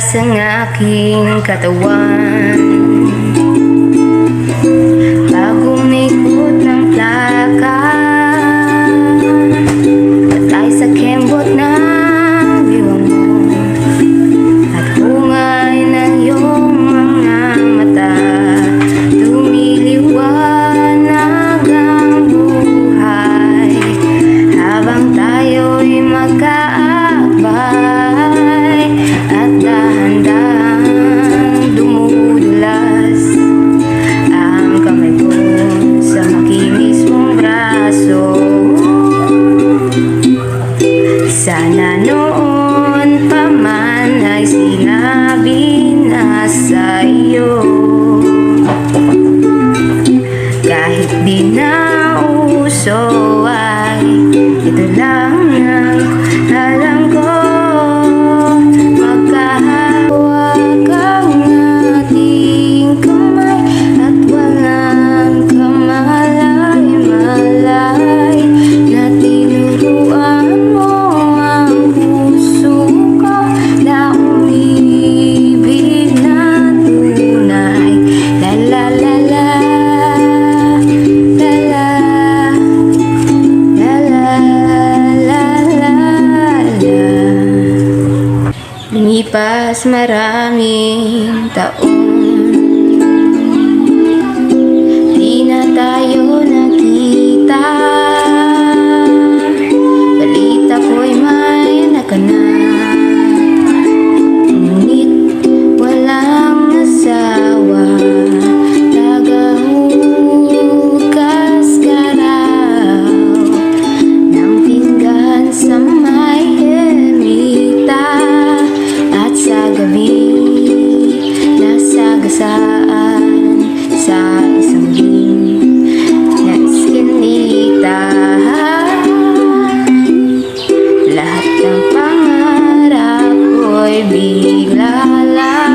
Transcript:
Matigas ang aking katawan pag umikot ng plaka, patay sa kembot ng diwang mo at hungay ng iyong mga mata. Lumiliwanag ang buhay habang tayo'y magkaakbay at dahan-dahang dumudulas ang kamay ko sa makinis mong braso. Sana noon pa man ay sinabi na sa'yo, kahit di na uso ay ito lang ang alam ko. Magkahawak ang ating kamay at walang kamalay-malay na tinuruan mo ang puso ko na umibig na tunay. La la la la, la la, la la, la la la. Lumipas maraming taon, di na tayo nakita. Balita ko'y may anak ka na, ngunit walang asawa. Tagahugas ka raw ng pinggan sa may ermita, at sa gabi nasagasaan sa isang dim na iskinita. Lahat ng pangarap ko'y bigla lang